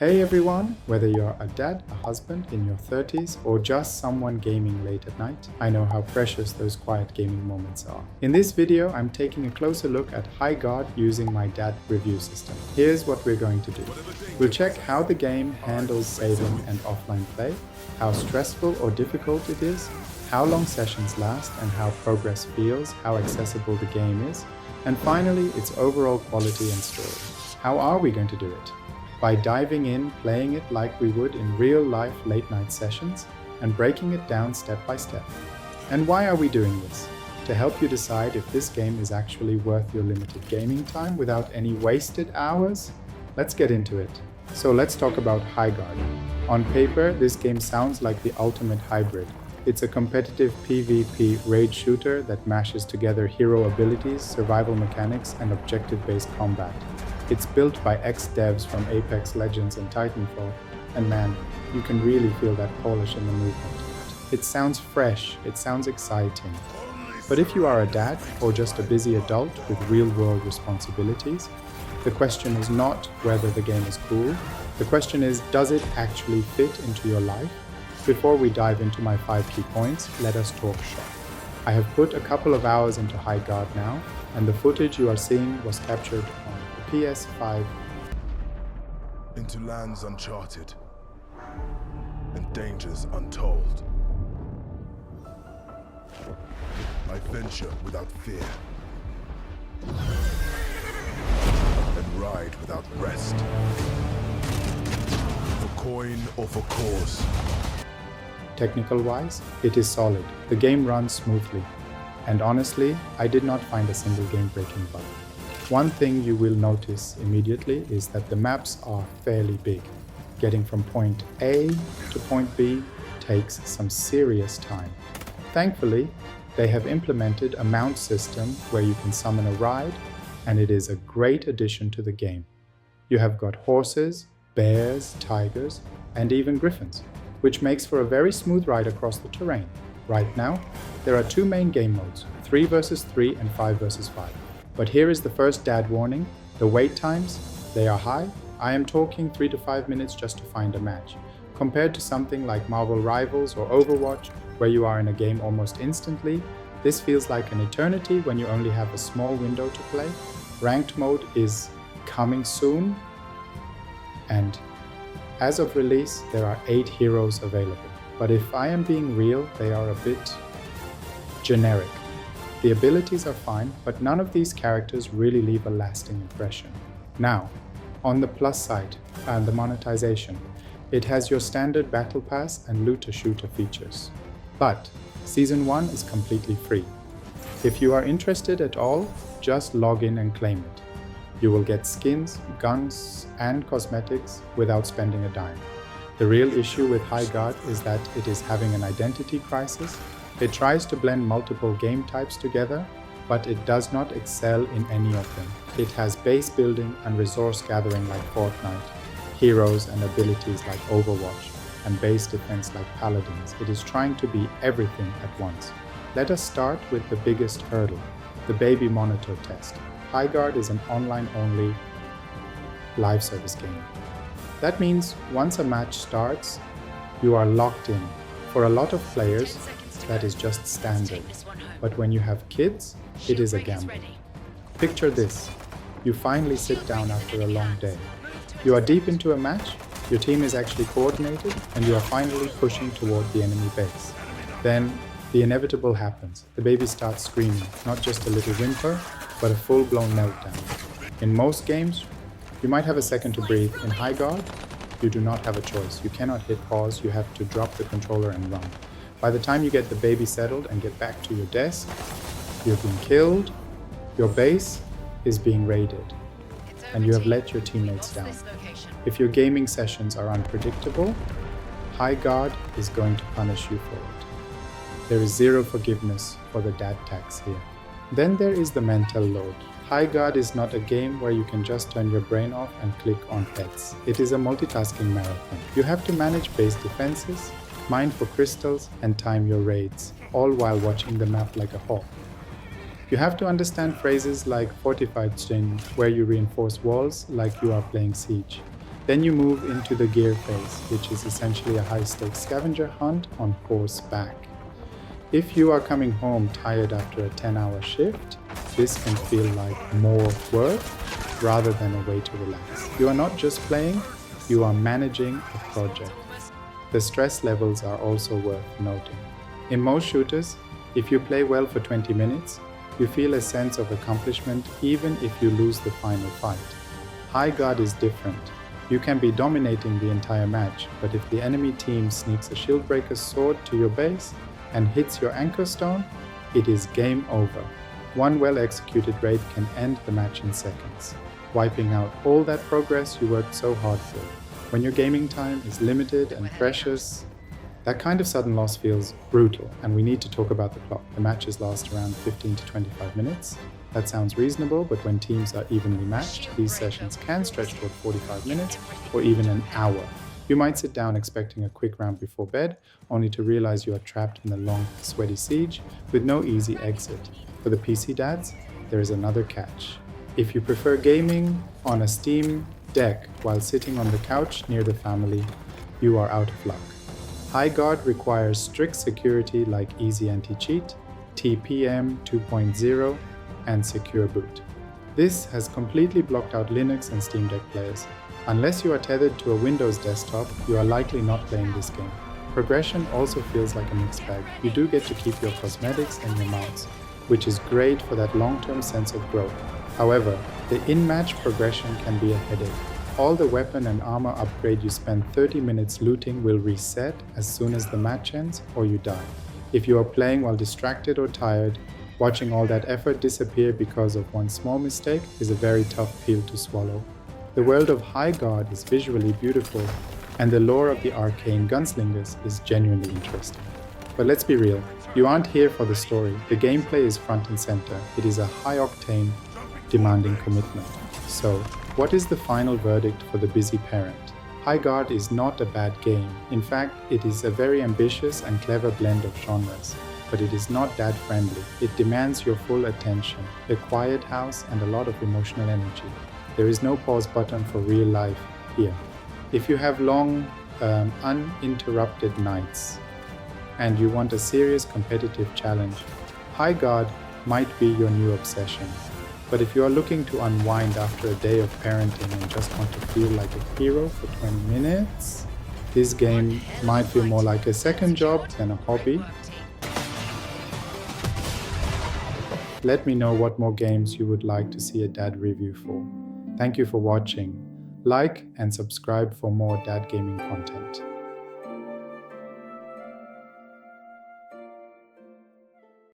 Hey everyone, whether you're a dad, a husband in your 30s, or just someone gaming late at night, I know how precious those quiet gaming moments are. In this video, I'm taking a closer look at Highguard using my dad review system. Here's what we're going to do. We'll check how the game handles saving and offline play, how stressful or difficult it is, how long sessions last and how progress feels, how accessible the game is, and finally, its overall quality and story. How are we going to do it? By diving in, playing it like we would in real-life late-night sessions, and breaking it down step by step. And why are we doing this? To help you decide if this game is actually worth your limited gaming time without any wasted hours? Let's get into it. So let's talk about Highguard. On paper, this game sounds like the ultimate hybrid. It's a competitive PvP raid shooter that mashes together hero abilities, survival mechanics, and objective-based combat. It's built by ex-devs from Apex Legends and Titanfall, and man, you can really feel that polish in the movement. It sounds fresh, it sounds exciting. But if you are a dad or just a busy adult with real-world responsibilities, the question is not whether the game is cool. The question is, does it actually fit into your life? Before we dive into my 5 key points, let us talk shop. I have put a couple of hours into Highguard now, and the footage you are seeing was captured on PS5. Into lands uncharted and dangers untold. I venture without fear and ride without rest. For coin or for cause. Technical-wise, it is solid. The game runs smoothly. And honestly, I did not find a single game-breaking bug. One thing you will notice immediately is that the maps are fairly big. Getting from point A to point B takes some serious time. Thankfully, they have implemented a mount system where you can summon a ride, and it is a great addition to the game. You have got horses, bears, tigers, and even griffins, which makes for a very smooth ride across the terrain. Right now, there are 2 main game modes, 3 vs 3 and 5 vs 5. But here is the first dad warning. The wait times, they are high. I am talking 3 to 5 minutes just to find a match. Compared to something like Marvel Rivals or Overwatch, where you are in a game almost instantly, this feels like an eternity when you only have a small window to play. Ranked mode is coming soon, and as of release, there are 8 heroes available. But if I am being real, they are a bit generic. The abilities are fine, but none of these characters really leave a lasting impression. Now, on the plus side, and the monetization, it has your standard battle pass and looter-shooter features. But Season 1 is completely free. If you are interested at all, just log in and claim it. You will get skins, guns, and cosmetics without spending a dime. The real issue with Highguard is that it is having an identity crisis. It tries to blend multiple game types together, but it does not excel in any of them. It has base building and resource gathering like Fortnite, heroes and abilities like Overwatch, and base defense like Paladins. It is trying to be everything at once. Let us start with the biggest hurdle, the baby monitor test. Highguard is an online-only live service game. That means once a match starts, you are locked in. For a lot of players, that is just standard. But when you have kids, it is a gamble. Picture this. You finally sit down after a long day. You are deep into a match, your team is actually coordinated, and you are finally pushing toward the enemy base. Then, the inevitable happens. The baby starts screaming, not just a little whimper, but a full-blown meltdown. In most games, you might have a second to breathe. In Highguard, you do not have a choice. You cannot hit pause, you have to drop the controller and run. By the time you get the baby settled and get back to your desk, you've been killed, your base is being raided, and you have let your teammates down. If your gaming sessions are unpredictable, Highguard is going to punish you for it. There is zero forgiveness for the dad tax here. Then there is the mental load. Highguard is not a game where you can just turn your brain off and click on pets. It is a multitasking marathon. You have to manage base defenses, mine for crystals, and time your raids, all while watching the map like a hawk. You have to understand phrases like fortified chin, where you reinforce walls like you are playing Siege. Then you move into the gear phase, which is essentially a high-stakes scavenger hunt on horseback. If you are coming home tired after a 10-hour shift, this can feel like more work rather than a way to relax. You are not just playing, you are managing a project. The stress levels are also worth noting. In most shooters, if you play well for 20 minutes, you feel a sense of accomplishment even if you lose the final fight. Highguard is different. You can be dominating the entire match, but if the enemy team sneaks a Shieldbreaker sword to your base and hits your anchor stone, it is game over. One well-executed raid can end the match in seconds, wiping out all that progress you worked so hard for. When your gaming time is limited and precious, that kind of sudden loss feels brutal, and we need to talk about the clock. The matches last around 15 to 25 minutes. That sounds reasonable, but when teams are evenly matched, these sessions can stretch toward 45 minutes or even an hour. You might sit down expecting a quick round before bed, only to realize you are trapped in a long, sweaty siege with no easy exit. For the PC dads, there is another catch. If you prefer gaming on a Steam Deck while sitting on the couch near the family, you are out of luck. Highguard requires strict security like Easy Anti-Cheat, TPM 2.0, and Secure Boot. This has completely blocked out Linux and Steam Deck players. Unless you are tethered to a Windows desktop, you are likely not playing this game. Progression also feels like a mixed bag. You do get to keep your cosmetics and your mounts, which is great for that long-term sense of growth. However, the in-match progression can be a headache. All the weapon and armor upgrade you spend 30 minutes looting will reset as soon as the match ends or you die. If you are playing while distracted or tired, watching all that effort disappear because of one small mistake is a very tough pill to swallow. The world of Highguard is visually beautiful, and the lore of the arcane gunslingers is genuinely interesting. But let's be real, you aren't here for the story. The gameplay is front and center. It is a high-octane, demanding commitment. So, what is the final verdict for the busy parent? Highguard is not a bad game. In fact, it is a very ambitious and clever blend of genres. But it is not dad-friendly. It demands your full attention, a quiet house, and a lot of emotional energy. There is no pause button for real life here. If you have long, uninterrupted nights and you want a serious competitive challenge, Highguard might be your new obsession. But if you are looking to unwind after a day of parenting and just want to feel like a hero for 20 minutes, this game might feel more like a second job than a hobby. Let me know what more games you would like to see a dad review for. Thank you for watching. Like and subscribe for more dad gaming content.